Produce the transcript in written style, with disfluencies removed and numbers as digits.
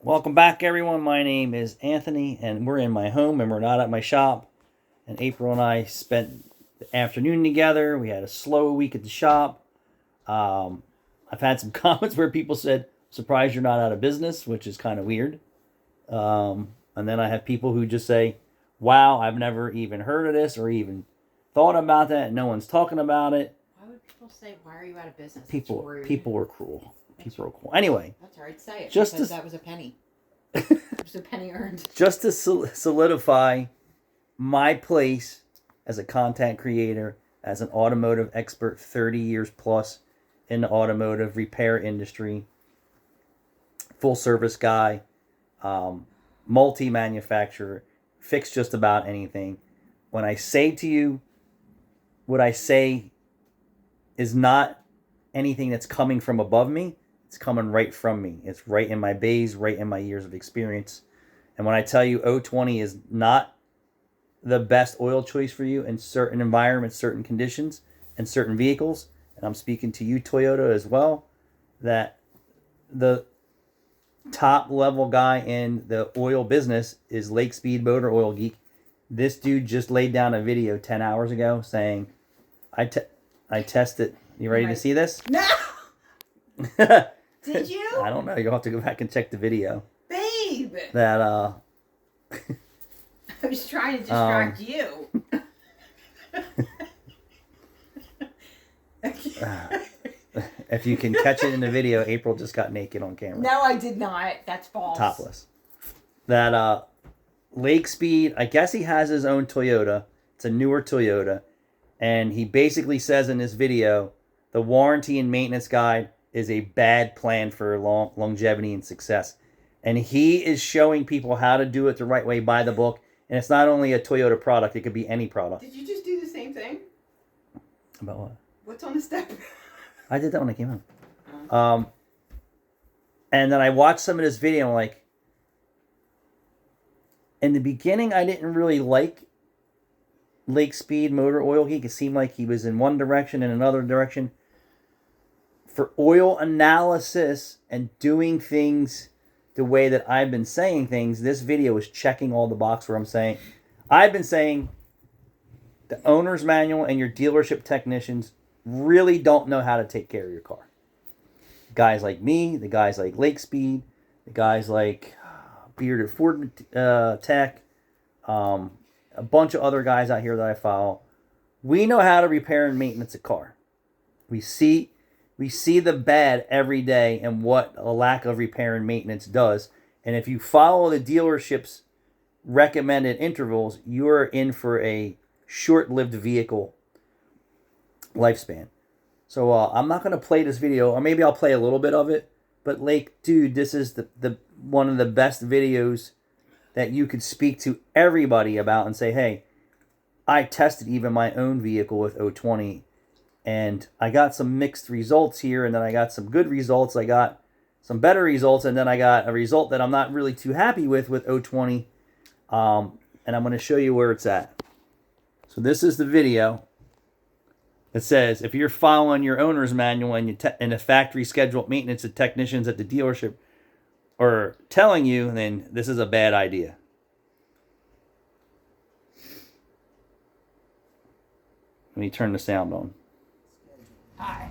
Welcome back, everyone. My name is Anthony, and we're in my home, and we're not at my shop. And April and I spent the afternoon together. We had a slow week at the shop. I've had some comments where people said, "Surprised you're not out of business," which is kind of weird. And then I have people who just say, "Wow, I've never even heard of this or even thought about that. No one's talking about it." Why would people say, "Why are you out of business?" People are cruel. People are cruel. Anyway, that's all right. Say it. Just because that was a penny. It was a penny earned. Just to solidify my place as a content creator, as an automotive expert, 30 years plus in the automotive repair industry, full service guy, multi-manufacturer, fix just about anything. When I say to you, what I say is not anything that's coming from above me. It's coming right from me. It's right in my bays, right in my years of experience. And when I tell you ow20 is not the best oil choice for you in certain environments, certain conditions, and certain vehicles, and I'm speaking to you, Toyota, as well, that the top level guy in the oil business is Lake Speed Motor Oil Geek. This dude just laid down a video 10 hours ago saying, I tested. You ready to see this? No! Did you? I don't know. You'll have to go back and check the video. Babe! That, I was trying to distract you. If you can catch it in the video, April just got naked on camera. No, I did not. That's false. Topless. That, Lake Speed, I guess he has his own Toyota. It's a newer Toyota. And he basically says in this video, the warranty and maintenance guide is a bad plan for longevity and success. And he is showing people how to do it the right way by the book. And it's not only a Toyota product, it could be any product. Did you just do the same thing? About what? What's on the step? I did that when I came home. And then I watched some of this video and I'm like, in the beginning, I didn't really like Lake Speed Motor Oil Geek. It seemed like he was in one direction and another direction. For oil analysis and doing things the way that I've been saying things, this video is checking all the boxes where I'm saying, I've been saying the owner's manual and your dealership technicians really don't know how to take care of your car. Guys like me, the guys like Lake Speed, the guys like Bearded Ford Tech, a bunch of other guys out here that I follow. We know how to repair and maintenance a car. We see the bad every day and what a lack of repair and maintenance does. And if you follow the dealership's recommended intervals, you are in for a short-lived vehicle lifespan. So I'm not going to play this video, or maybe I'll play a little bit of it. But Lake, dude, this is the one of the best videos that you could speak to everybody about and say, hey, I tested even my own vehicle with ow20. And I got some mixed results here, and then I got some good results. I got some better results, and then I got a result that I'm not really too happy with ow20. And I'm going to show you where it's at. So this is the video. It says, if you're following your owner's manual and the factory scheduled maintenance that technicians at the dealership are telling you, then this is a bad idea. Let me turn the sound on. Hi.